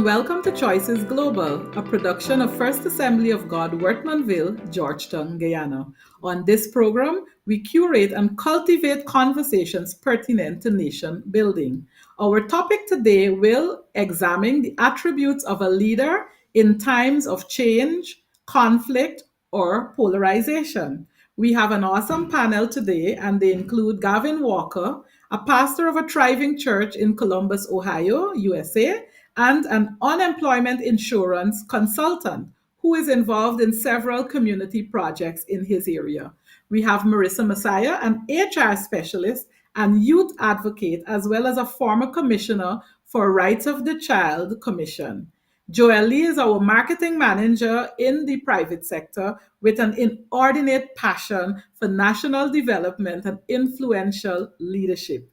and welcome to Choices Global, a production of First Assembly of God, Wortmanville, Georgetown, Guyana. On this program, we curate and cultivate conversations pertinent to nation building. Our topic today will examine the attributes of a leader in times of change, conflict, or polarization. We have an awesome panel today, and they include Gavin Walker, a pastor of a thriving church in Columbus, Ohio, USA, and an unemployment insurance consultant who is involved in several community projects in his area. We have Marissa Messiah, an HR specialist and youth advocate, as well as a former commissioner for Rights of the Child Commission. Joelle Lee is our marketing manager in the private sector with an inordinate passion for national development and influential leadership.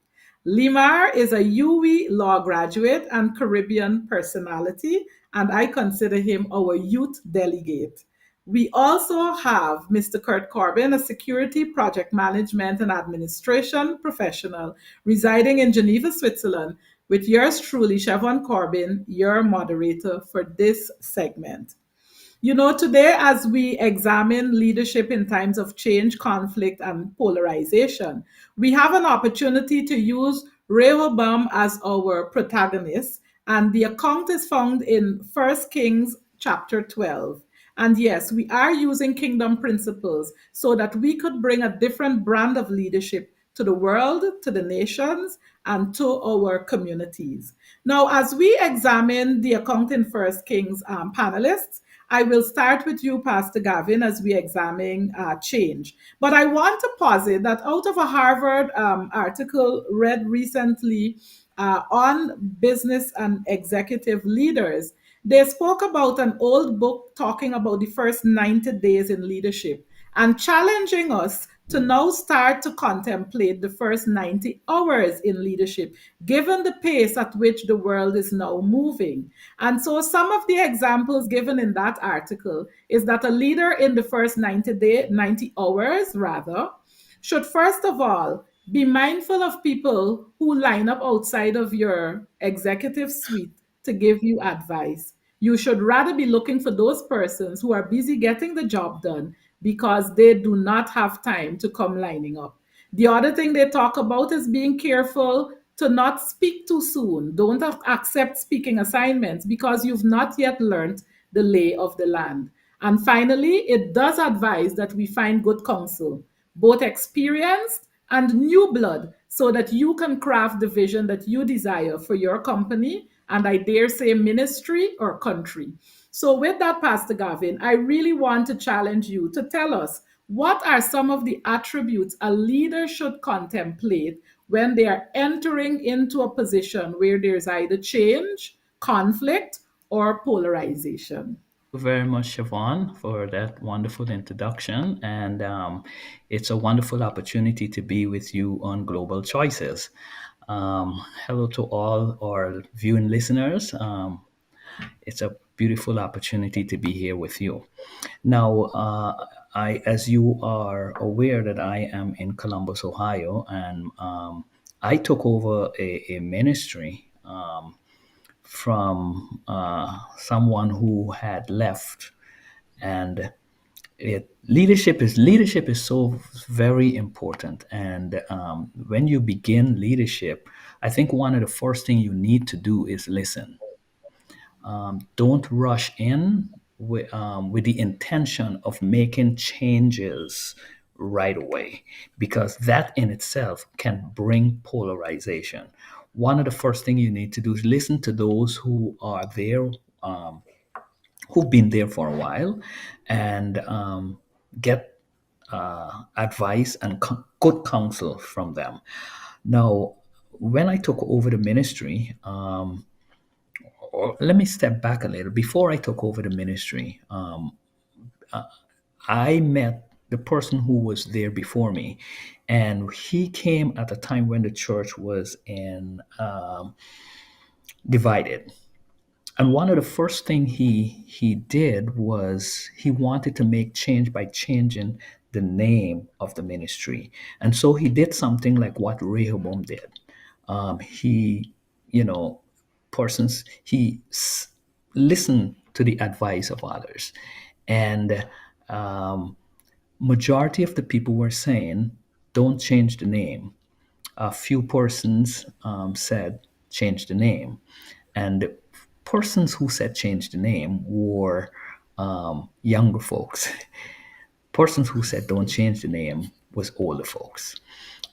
Limar is a UWI law graduate and Caribbean personality, and I consider him our youth delegate. We also have Mr. Kurt Corbin, a security project management and administration professional residing in Geneva, Switzerland, with yours truly, Siobhan Corbin, your moderator for this segment. Today, as we examine leadership in times of change, conflict, and polarization, we have an opportunity to use Rehoboam as our protagonist, and the account is found in First Kings chapter 12. And yes, we are using kingdom principles so that we could bring a different brand of leadership to the world, to the nations, and to our communities. Now, as we examine the account in First Kings panelists, I will start with you, Pastor Gavin, as we examine change. But I want to posit that out of a Harvard article read recently on business and executive leaders, they spoke about an old book talking about the first 90 days in leadership and challenging us to now start to contemplate the first 90 hours in leadership, given the pace at which the world is now moving. And so, some of the examples given in that article is that a leader in the first 90 hours, rather, should first of all be mindful of people who line up outside of your executive suite to give you advice. You should rather be looking for those persons who are busy getting the job done because they do not have time to come lining up. The other thing they talk about is being careful to not speak too soon. Don't accept speaking assignments because you've not yet learned the lay of the land. And finally, it does advise that we find good counsel, both experienced and new blood, so that you can craft the vision that you desire for your company and I dare say ministry or country. So, with that, Pastor Gavin, I really want to challenge you to tell us what are some of the attributes a leader should contemplate when they are entering into a position where there's either change, conflict, or polarization. Very much, Siobhan, for that wonderful introduction. And it's a wonderful opportunity to be with you on Global Choices. Hello to all our viewing listeners. It's a beautiful opportunity to be here with you. Now, as you are aware, that I am in Columbus, Ohio, and I took over a ministry from someone who had left, and leadership is so very important. And when you begin leadership, I think one of the first thing you need to do is listen. Don't rush in with the intention of making changes right away, because that in itself can bring polarization. One of the first things you need to do is listen to those who are there, who've been there for a while, and get advice and good counsel from them. Now, when I took over the ministry, or let me step back a little. Before I took over the ministry, I met the person who was there before me, and he came at a time when the church was in divided. And one of the first thing he did was he wanted to make change by changing the name of the ministry. And so he did something like what Rehoboam did. He, you know, persons he listen to the advice of others. And um, majority of the people were saying, don't change the name. A few persons said, change the name. And the persons who said change the name were younger folks. Persons who said don't change the name was older folks.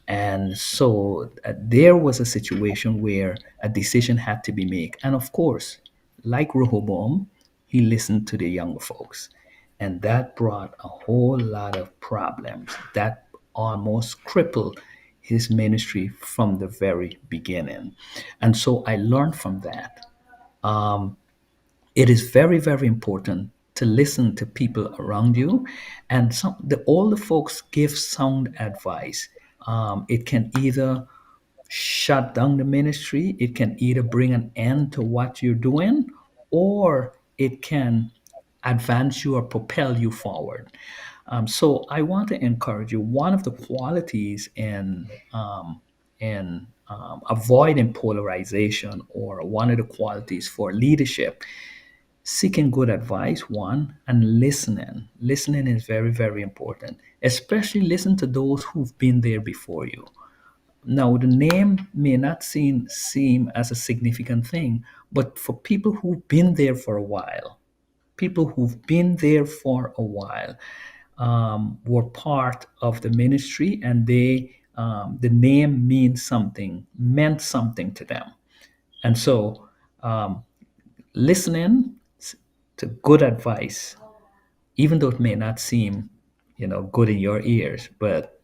And so there was a situation where a decision had to be made. And of course, like Rehoboam, he listened to the younger folks. And that brought a whole lot of problems. That almost crippled his ministry from the very beginning. And so I learned from that. It is very, very important to listen to people around you. And all the folks give sound advice. It can either shut down the ministry, it can either bring an end to what you're doing, or it can advance you or propel you forward. So I want to encourage you. One of the qualities in avoiding polarization, or one of the qualities for leadership, seeking good advice, one, and listening. Listening is very, very important. Especially listen to those who've been there before you. Now, the name may not seem as a significant thing, but for people who've been there for a while, people who've been there for a while, were part of the ministry, and the name meant something to them. And so, listening to good advice, even though it may not seem, good in your ears, but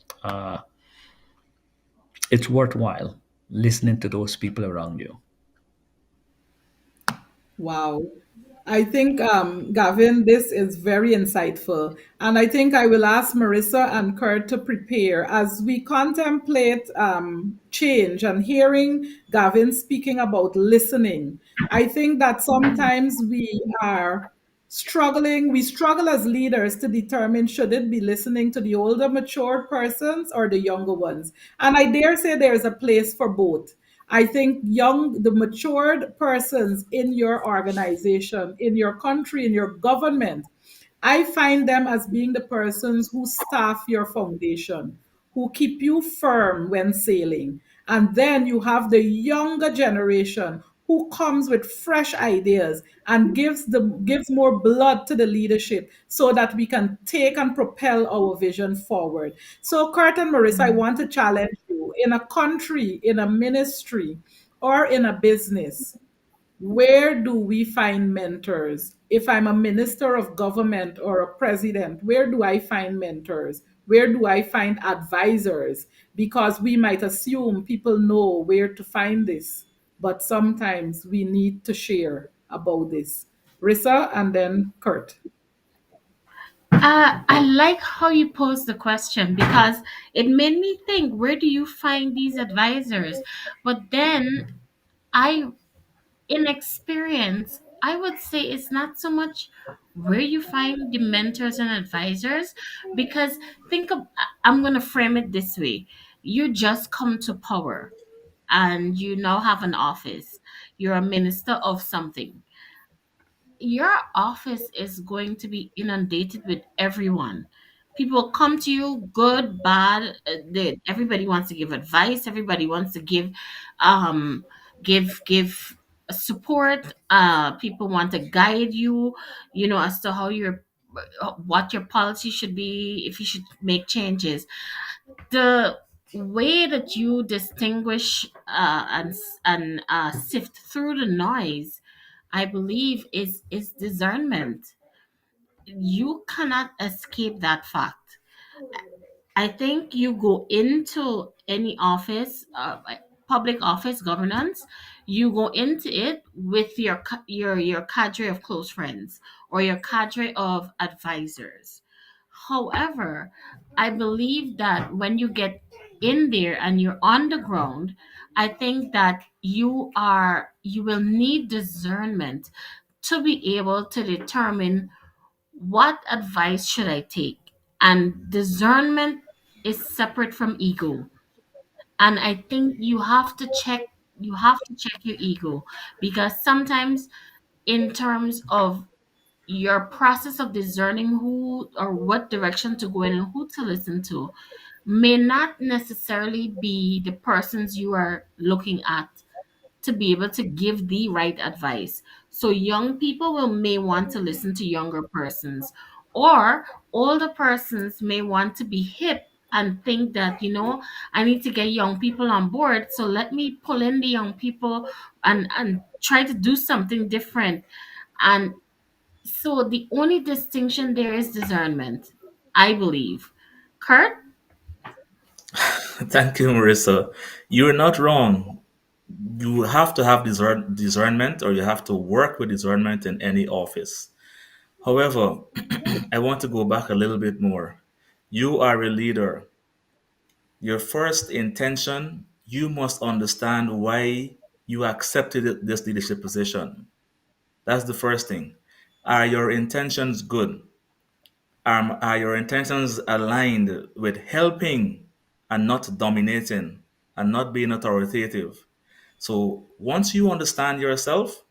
it's worthwhile listening to those people around you. Wow. I think, Gavin, this is very insightful. And I think I will ask Marissa and Kurt to prepare as we contemplate change and hearing Gavin speaking about listening. I think that sometimes we struggle as leaders to determine should it be listening to the older, mature persons or the younger ones. And I dare say there's a place for both. I think the matured persons in your organization, in your country, in your government, I find them as being the persons who staff your foundation, who keep you firm when sailing. And then you have the younger generation who comes with fresh ideas and gives more blood to the leadership so that we can take and propel our vision forward. So, Kurt and Marissa, I want to challenge you in a country, in a ministry, or in a business. Where do we find mentors? If I'm a minister of government or a president, where do I find mentors? Where do I find advisors? Because we might assume people know where to find this, but sometimes we need to share about this. Rissa and then Kurt. I like how you posed the question because it made me think, where do you find these advisors? But then I, in experience, I would say it's not so much where you find the mentors and advisors, because I'm going to frame it this way. You just come to power and you now have an office. You're a minister of something. Your office is going to be inundated with everyone. People come to you, good, bad. Everybody wants to give advice. Everybody wants to um, give support. People want to guide you, as to what your policy should be, if you should make changes. The way that you distinguish and sift through the noise, I believe, is discernment. You cannot escape that fact. I think you go into any office, public office, governance. You go into it with your cadre of close friends or your cadre of advisors. However, I believe that when you get in there and you're on the ground, I think that you will need discernment to be able to determine what advice should I take. And discernment is separate from ego. And I think you have to check your ego, because sometimes in terms of your process of discerning who or what direction to go in and who to listen to may not necessarily be the persons you are looking at to be able to give the right advice. So young people will may want to listen to younger persons, or older persons may want to be hip and think that, I need to get young people on board, so let me pull in the young people and try to do something different. And so the only distinction there is discernment, I believe. Kurt? Thank you, Marissa. You're not wrong. You have to have discernment, or you have to work with discernment in any office. However, I want to go back a little bit more. You are a leader. Your first intention, you must understand why you accepted this leadership position. That's the first thing. Are your intentions good? Are your intentions aligned with helping and not dominating and not being authoritative? So once you understand yourself,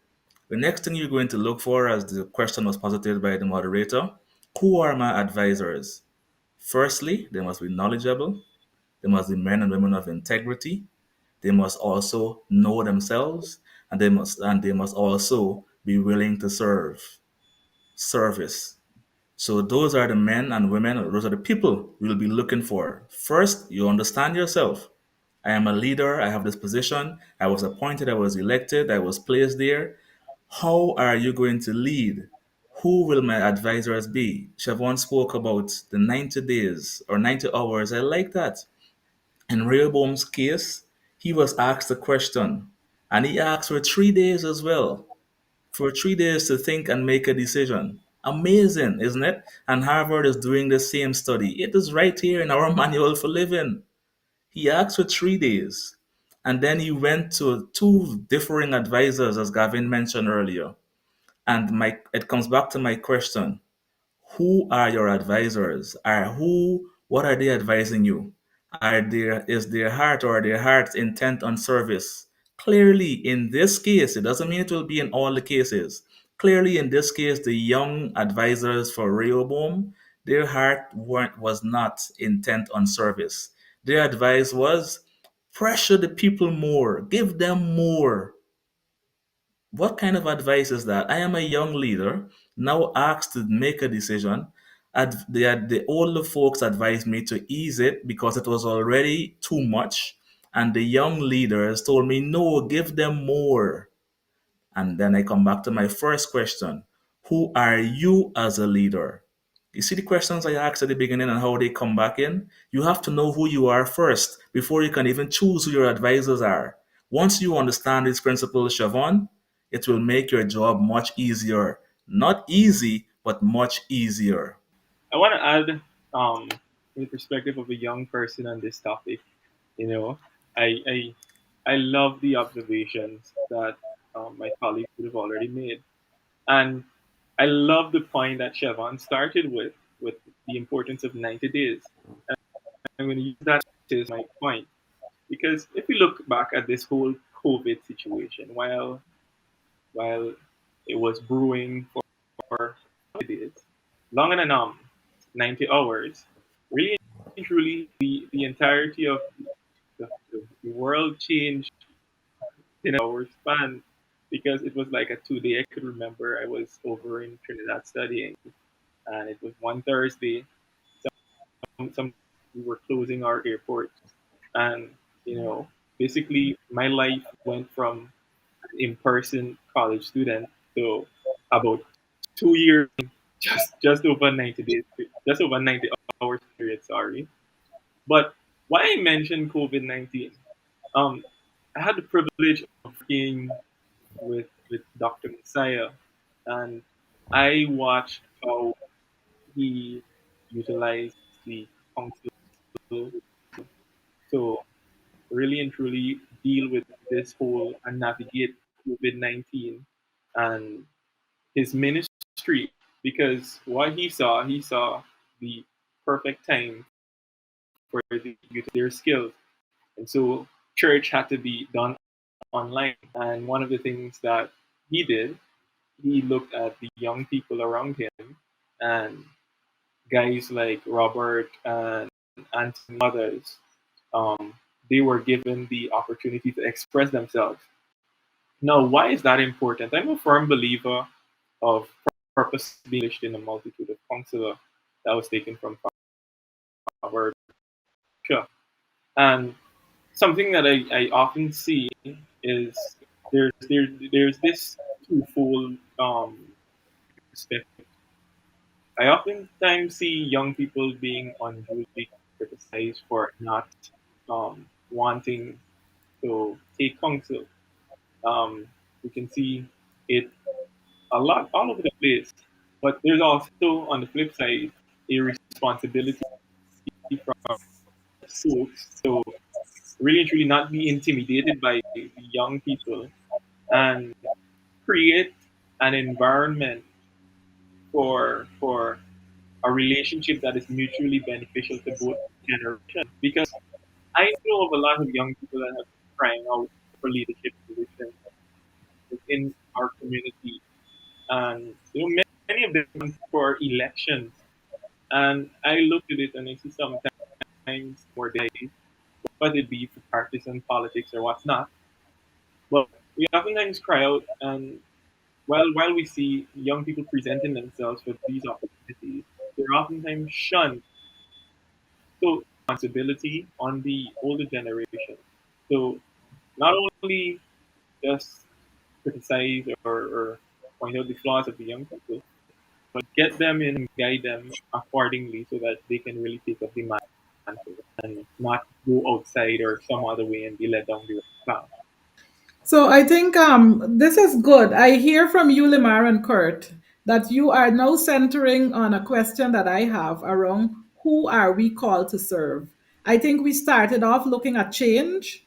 the next thing you're going to look for, as the question was posited by the moderator, who are my advisors? Firstly, they must be knowledgeable. They must be men and women of integrity. They must also know themselves, and they must also be willing to serve. Service. So those are the men and women, or those are the people we'll be looking for. First, you understand yourself. I am a leader. I have this position. I was appointed. I was elected. I was placed there. How are you going to lead? Who will my advisors be? Siobhan spoke about the 90 days or 90 hours. I like that. In Rehoboam's case, he was asked a question, and he asked for 3 days as well, for 3 days to think and make a decision. Amazing, isn't it? And Harvard is doing the same study. It is right here in our manual for living. He asked for 3 days, and then he went to two differing advisors, as Gavin mentioned earlier. And it comes back to my question: who are your advisors? What are they advising you? Is their heart, or are their hearts intent on service? Clearly, in this case, it doesn't mean it will be in all the cases. Clearly, in this case, the young advisors for Rehoboam, their heart was not intent on service. Their advice was pressure the people more, give them more. What kind of advice is that? I am a young leader, now asked to make a decision. The older folks advised me to ease it because it was already too much. And the young leaders told me, no, give them more. And then I come back to my first question: who are you as a leader? You see the questions I asked at the beginning and how they come back in? You have to know who you are first before you can even choose who your advisors are. Once you understand these principles, Siobhan, it will make your job much easier. Not easy, but much easier. I want to add, from the perspective of a young person on this topic. You know, I I, I love the observations that my colleagues would have already made, and I love the point that Chevron started with the importance of 90 days. I'm going to use that as my point because if we look back at this whole COVID situation, while it was brewing for days, longer than 90 hours, really and truly the entirety of the world changed in an hour span because it was like a 2 day. I could remember I was over in Trinidad studying, and it was one Thursday. Some we were closing our airport, and you know, basically my life went from an in-person college student to about 2 years, just over 90 days, just over 90 hours period. Sorry, but why I mentioned COVID-19, um, I had the privilege of working with Dr. Messiah, and I watched how he utilized the council to really and truly deal with this whole and navigate COVID-19 and his ministry. Because what he saw the perfect time for the youth their skills, and so church had to be done online. And one of the things that he did, he looked at the young people around him, and guys like Robert and Anthony and others, um, they were given the opportunity to express themselves. Now, why is that important? I'm a firm believer of purpose being listed in a multitude of counselor that was taken from Proverbs. Sure. And something that I often see is there's this twofold perspective. I oftentimes see young people being unduly criticized for not wanting to take counsel. We can see it a lot all over the place. But there's also, on the flip side, a responsibility from folks to really and truly not be intimidated by the young people and create an environment for a relationship that is mutually beneficial to both generations. Because I know of a lot of young people that have been crying out for leadership positions within our community, and many of them for elections. And I look at it and I see sometimes more days, whether it be for partisan politics or what's not. But we oftentimes cry out, and while we see young people presenting themselves for these opportunities, they're oftentimes shunned. So responsibility on the older generation. So not only just criticize or point out the flaws of the young people, but get them in and guide them accordingly so that they can really take up the mantle and not go outside or some other way and be led down the wrong path. So I think this is good. I hear from you, Limar and Kurt, that you are now centering on a question that I have around who are we called to serve. I think we started off looking at change.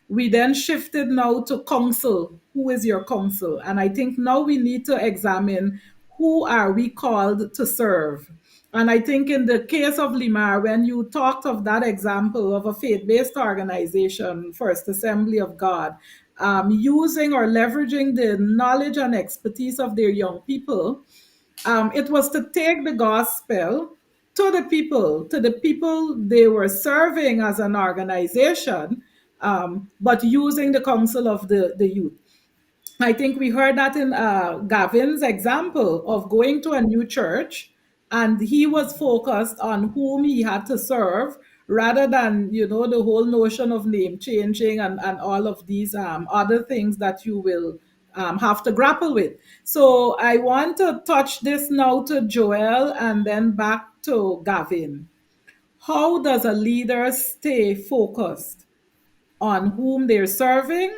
We then shifted now to counsel. Who is your counsel? And I think now we need to examine who are we called to serve. And I think in the case of Limar, when you talked of that example of a faith-based organization, First Assembly of God, using or leveraging the knowledge and expertise of their young people, it was to take the gospel to the people they were serving as an organization, but using the counsel of the youth. I think we heard that in Gavin's example of going to a new church, and he was focused on whom he had to serve rather than, the whole notion of name changing and all of these other things that you will have to grapple with. So I want to touch this now to Joel and then back to Gavin. How does a leader stay focused on whom they're serving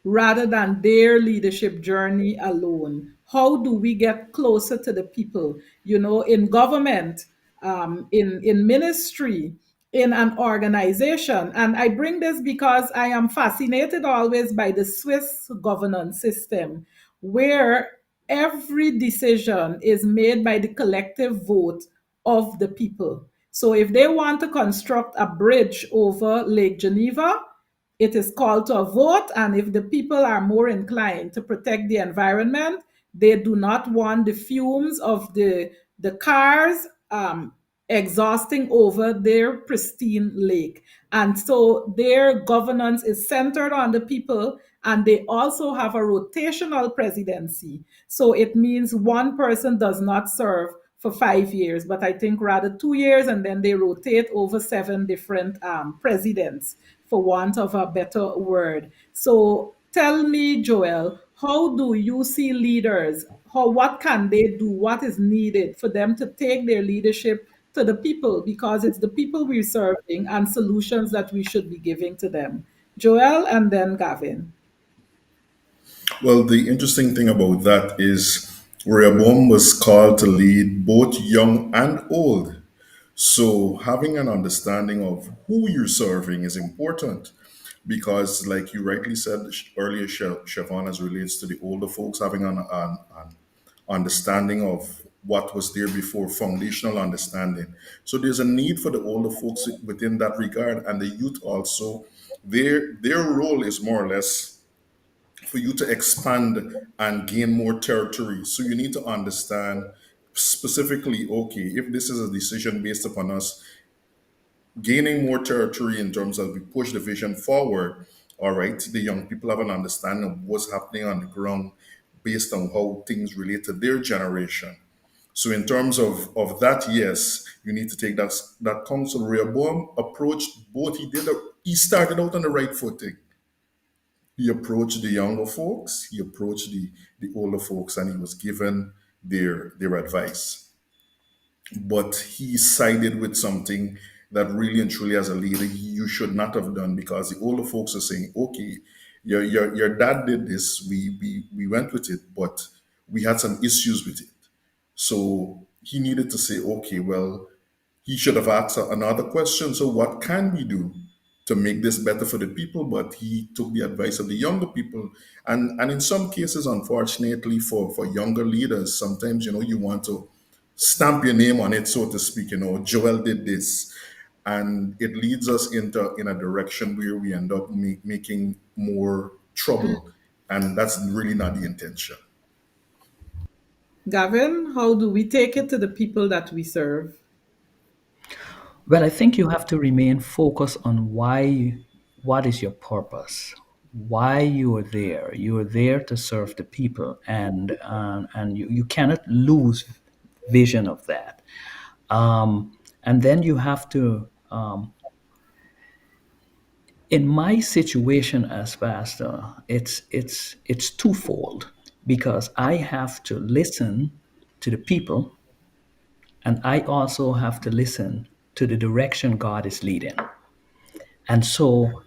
rather than their leadership journey alone? How do we get closer to the people, in government, in ministry, in an organization? And I bring this because I am fascinated always by the Swiss governance system, where every decision is made by the collective vote of the people. So if they want to construct a bridge over Lake Geneva, it is called to a vote, and if the people are more inclined to protect the environment, they do not want the fumes of the cars exhausting over their pristine lake. And so their governance is centered on the people, and they also have a rotational presidency. So it means one person does not serve for 5 years, but I think rather 2 years, and then they rotate over seven different presidents, for want of a better word. So tell me, Joel, how do you see leaders? What can they do? What is needed for them to take their leadership to the people? Because it's the people we're serving and solutions that we should be giving to them. Joel and then Gavin. Well, the interesting thing about that is Rehoboam was called to lead both young and old. So having an understanding of who you're serving is important because, like you rightly said earlier, Siobhan, as relates to the older folks, having an understanding of what was there before, foundational understanding. So there's a need for the older folks within that regard, and the youth also. Their role is more or less for you to expand and gain more territory. So you need to understand specifically, okay, if this is a decision based upon us gaining more territory in terms of we push the vision forward, all right, the young people have an understanding of what's happening on the ground based on how things relate to their generation. So in terms of that, yes, you need to take that counsel. Rehoboam approached both. He started out on the right footing. He approached the younger folks, he approached the older folks, and he was given their advice. But he sided with something that really and truly, as a leader, you should not have done, because the older folks are saying, okay, your dad did this, we went with it, but we had some issues with it. So he needed to say, okay, well, he should have asked another question. So, what can we do to make this better for the people? But he took the advice of the younger people. And in some cases, unfortunately, for younger leaders, sometimes, you want to stamp your name on it, so to speak. Joel did this. And it leads us into in a direction where we end up making more trouble. And that's really not the intention. Gavin, how do we take it to the people that we serve? Well, I think you have to remain focused on what is your purpose, why you are there. You are there to serve the people, and you cannot lose vision of that. And then you have to, in my situation as pastor, it's twofold, because I have to listen to the people, and I also have to listen to the direction God is leading. And so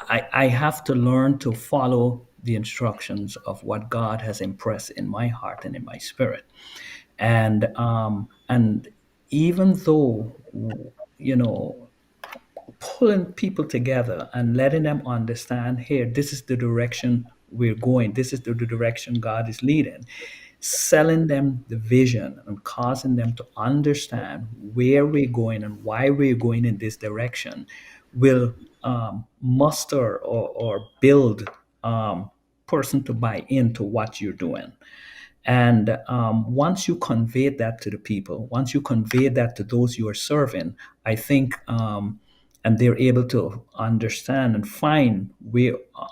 I have to learn to follow the instructions of what God has impressed in my heart and in my spirit. And even though, you know, pulling people together and letting them understand, here, this is the direction we're going, this is the direction God is leading, selling them the vision and causing them to understand where we're going and why we're going in this direction will muster or build person to buy into what you're doing. And once you convey that to the people, once you convey that to those you are serving, I think, and they're able to understand and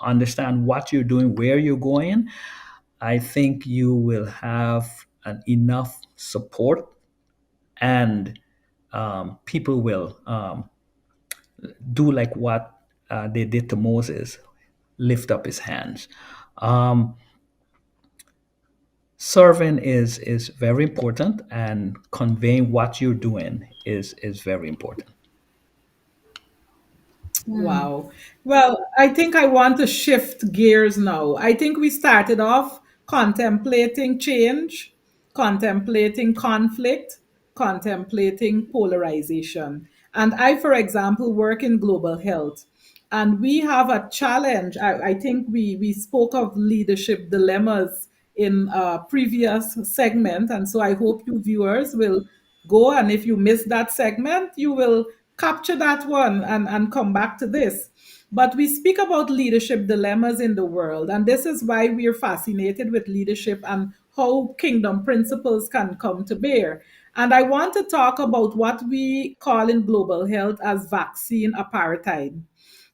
understand what you're doing, where you're going, I think you will have enough support, and people will do like what they did to Moses, lift up his hands. Um, Serving is very important, and conveying what you're doing is very important. Wow. Well, I think I want to shift gears now. I think we started off contemplating change, contemplating conflict, contemplating polarization. And I, for example, work in global health. And we have a challenge. I think we spoke of leadership dilemmas in a previous segment. And so I hope you viewers will go, and if you missed that segment, you will capture that one and come back to this. But we speak about leadership dilemmas in the world, and this is why we are fascinated with leadership and how kingdom principles can come to bear. And I want to talk about what we call in global health as vaccine apartheid.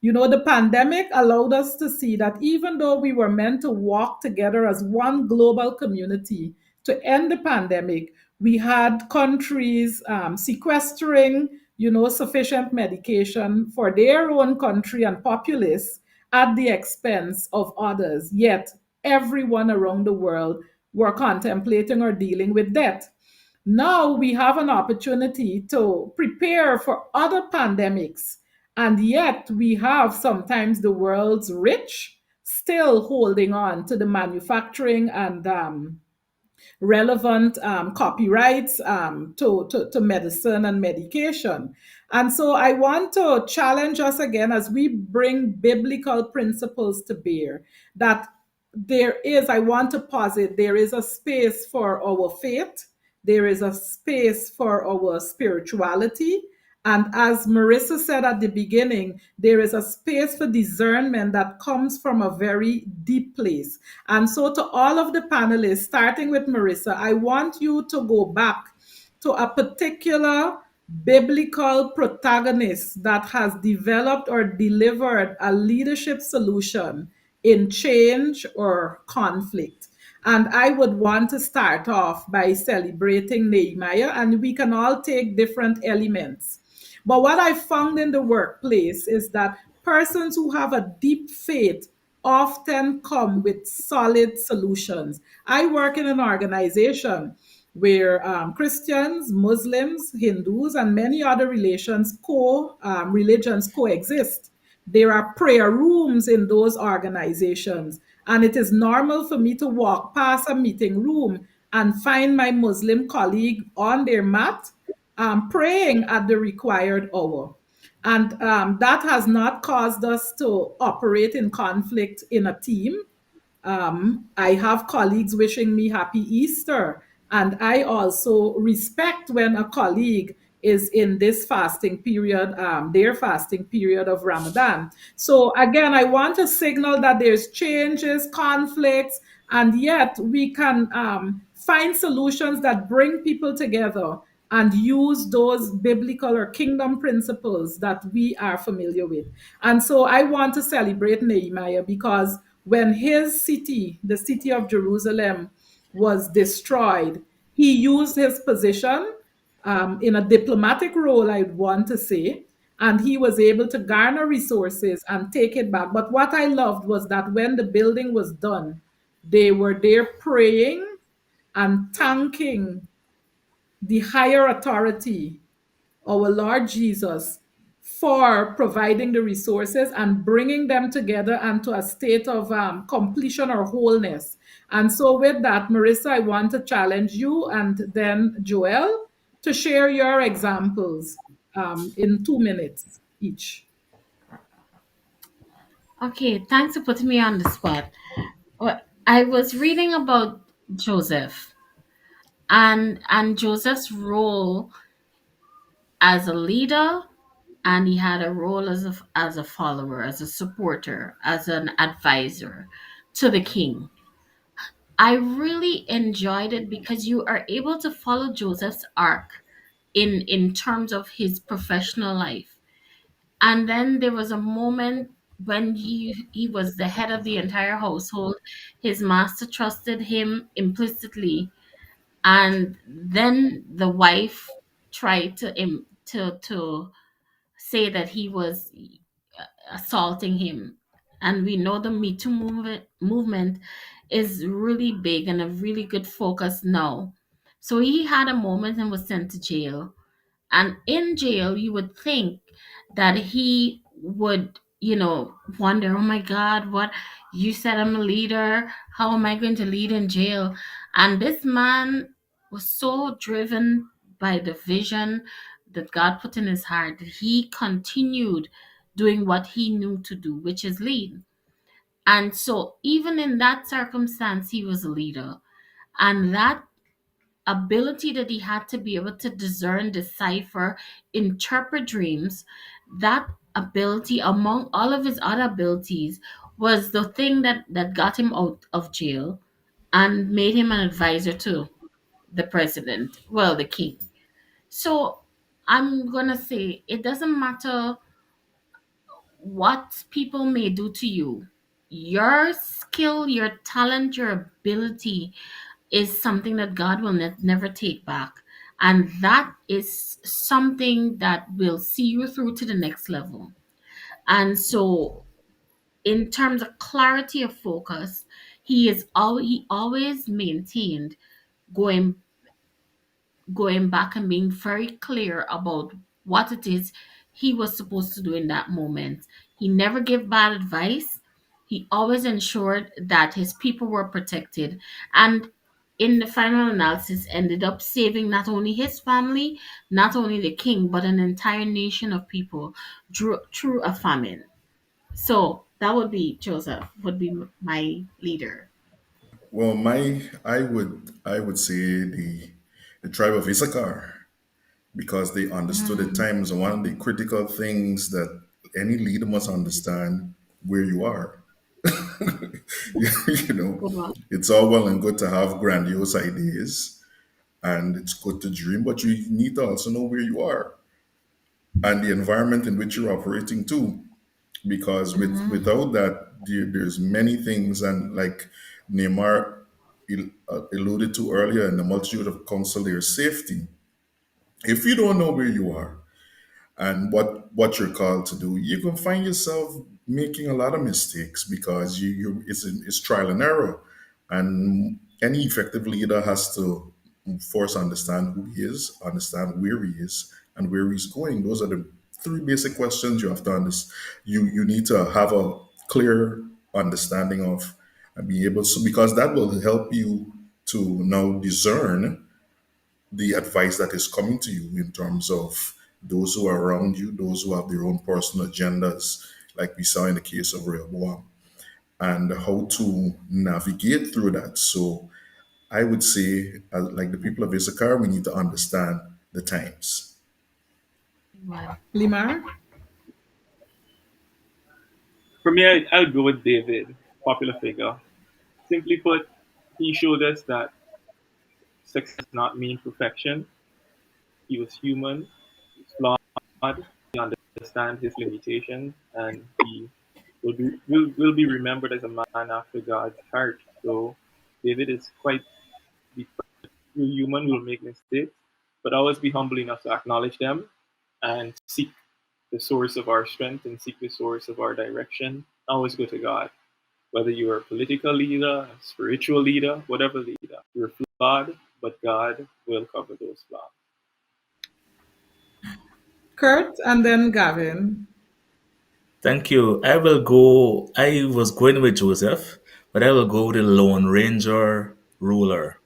You know, the pandemic allowed us to see that even though we were meant to walk together as one global community to end the pandemic, we had countries sequestering, sufficient medication for their own country and populace at the expense of others. Yet, everyone around the world were contemplating or dealing with death. Now we have an opportunity to prepare for other pandemics, and yet we have sometimes the world's rich still holding on to the manufacturing and relevant copyrights to medicine and medication. And so I want to challenge us again as we bring biblical principles to bear that I want to posit, there is a space for our faith, there is a space for our spirituality, And as Marissa said at the beginning, there is a space for discernment that comes from a very deep place. And so, to all of the panelists, starting with Marissa, I want you to go back to a particular biblical protagonist that has developed or delivered a leadership solution in change or conflict. And I would want to start off by celebrating Nehemiah, and we can all take different elements. But what I found in the workplace is that persons who have a deep faith often come with solid solutions. I work in an organization where Christians, Muslims, Hindus, and many other religions coexist. There are prayer rooms in those organizations, and it is normal for me to walk past a meeting room and find my Muslim colleague on their mat praying at the required hour. And that has not caused us to operate in conflict in a team. I have colleagues wishing me happy Easter, and I also respect when a colleague is in this fasting period, their fasting period of Ramadan. So again, I want to signal that there's changes, conflicts, and yet we can find solutions that bring people together and use those biblical or kingdom principles that we are familiar with. And so I want to celebrate Nehemiah because when his city, the city of Jerusalem, was destroyed, he used his position in a diplomatic role, I'd want to say, and he was able to garner resources and take it back. But what I loved was that when the building was done, they were there praying and thanking the higher authority, our Lord Jesus, for providing the resources and bringing them together and to a state of completion or wholeness. And so, with that, Marissa, I want to challenge you and then Joel to share your examples in 2 minutes each. Okay, thanks for putting me on the spot. I was reading about Joseph and Joseph's role as a leader, and he had a role as a follower, as a supporter, as an advisor to the king. I really enjoyed it because you are able to follow Joseph's arc in terms of his professional life. And then there was a moment when he was the head of the entire household. His master trusted him implicitly, and then the wife tried to say that he was assaulting him. And we know the Me Too movement is really big and a really good focus now. So he had a moment and was sent to jail. And in jail, you would think that he would, wonder, oh my God, what you said I'm a leader. How am I going to lead in jail? And this man was so driven by the vision that God put in his heart that he continued doing what he knew to do, which is lead. And so, even in that circumstance, he was a leader. And that ability that he had to be able to discern, decipher, interpret dreams, that ability, among all of his other abilities, was the thing that got him out of jail and made him an advisor to the president, well, the king. So I'm gonna say it doesn't matter what people may do to you. Your skill, your talent, your ability is something that God will never take back. And that is something that will see you through to the next level. And so, in terms of clarity of focus, he always maintained going going back and being very clear about what it is he was supposed to do in that moment. He never gave bad advice. He always ensured that his people were protected. And in the final analysis, ended up saving not only his family, not only the king, but an entire nation of people through a famine. So that would be Joseph, would be my leader. Well, I would say the tribe of Issachar, because they understood at times one of the critical things that any leader must understand where you are. You know, Wow. it's all well and good to have grandiose ideas and it's good to dream, but you need to also know where you are and the environment in which you're operating too. Because without that, there's many things, and like Neymar alluded to earlier, in the multitude of counsel, there's safety. If you don't know where you are, and what you're called to do, you can find yourself making a lot of mistakes because it's trial and error, and any effective leader has to first understand who he is, understand where he is, and where he's going. Those are the three basic questions you have to understand. You need to have a clear understanding of and be able to, because that will help you to now discern the advice that is coming to you in terms of those who are around you, those who have their own personal agendas, like we saw in the case of Rehoboam, and how to navigate through that. So I would say, like the people of Issachar, we need to understand the times. Wow. Limar? For me, I'll go with David, popular figure. Simply put, he showed us that success does not mean perfection. He was human, he was flawed, he understands his limitations, and he will be remembered as a man after God's heart. So David is quite the we're human, we'll make mistakes, but always be humble enough to acknowledge them and seek the source of our strength and seek the source of our direction. Always go to God. Whether you're a political leader, a spiritual leader, whatever leader, you're flawed, but God will cover those flaws. Kurt and then Gavin. Thank you. I will go. I was going with Joseph, but I will go with the Lone Ranger ruler,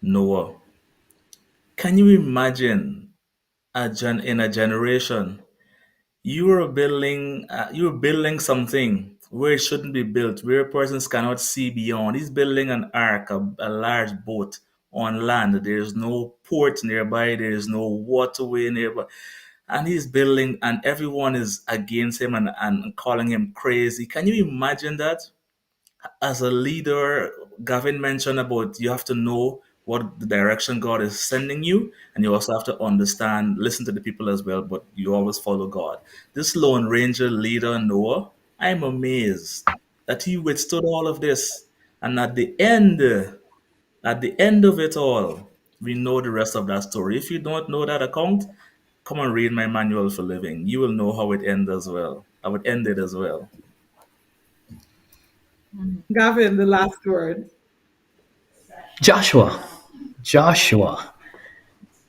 Noah. Can you imagine in a generation you're building something where it shouldn't be built, where persons cannot see beyond. He's building an ark, a large boat on land. There's no port nearby, there's no waterway nearby. And he's building, and everyone is against him and calling him crazy. Can you imagine that? As a leader, Gavin mentioned about you have to know what the direction God is sending you, and you also have to understand, listen to the people as well, but you always follow God. This Lone Ranger leader, Noah, I'm amazed that he withstood all of this. And at the end of it all, we know the rest of that story. If you don't know that account, come and read my manual for living. You will know how it ended as well. How it ended as well. Gavin, the last word. Joshua, Joshua,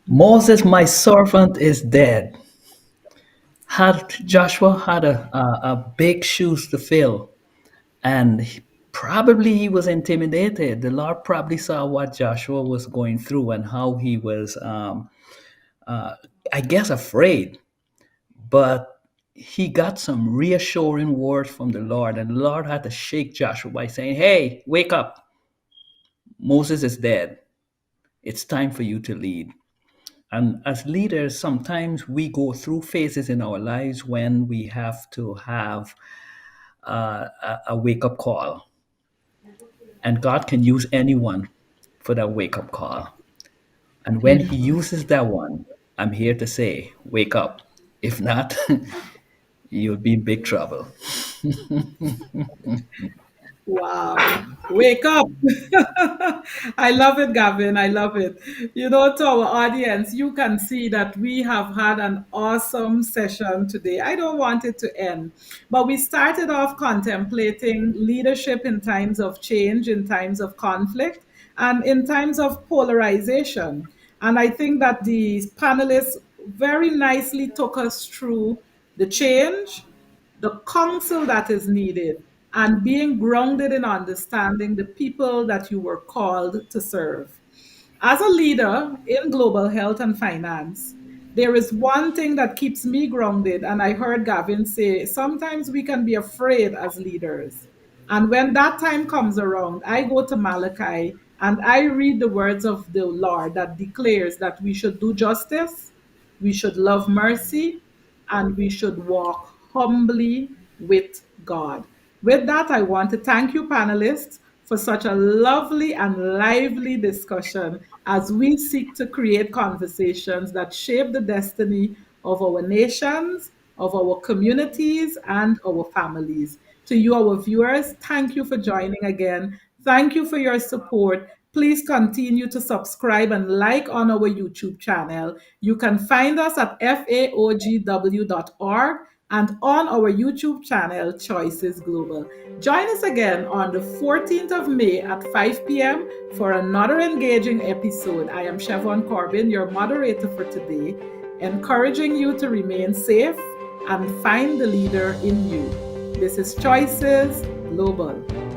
Moses, my servant, is dead. Had Joshua had a big shoes to fill, and probably he was intimidated. The Lord probably saw what Joshua was going through and how he was, uh, I guess, afraid. But he got some reassuring words from the Lord, and the Lord had to shake Joshua by saying, "Hey, wake up! Moses is dead. It's time for you to lead." And as leaders, sometimes we go through phases in our lives when we have to have a wake up call. And God can use anyone for that wake up call. And when He uses that one, I'm here to say, wake up. If not, you'll be in big trouble. Wow. Wake up. I love it, Gavin. I love it. To our audience, you can see that we have had an awesome session today. I don't want it to end, but we started off contemplating leadership in times of change, in times of conflict, and in times of polarization. And I think that the panelists very nicely took us through the change, the counsel that is needed, and being grounded in understanding the people that you were called to serve. As a leader in global health and finance, there is one thing that keeps me grounded, and I heard Gavin say sometimes we can be afraid as leaders. And when that time comes around, I go to Malachi and I read the words of the Lord that declares that we should do justice, we should love mercy, and we should walk humbly with God. With that, I want to thank you, panelists, for such a lovely and lively discussion as we seek to create conversations that shape the destiny of our nations, of our communities, and our families. To you, our viewers, thank you for joining again. Thank you for your support. Please continue to subscribe and like on our YouTube channel. You can find us at faogw.org and on our YouTube channel, Choices Global. Join us again on the 14th of May at 5 p.m. for another engaging episode. I am Chevon Corbin, your moderator for today, encouraging you to remain safe and find the leader in you. This is Choices Global.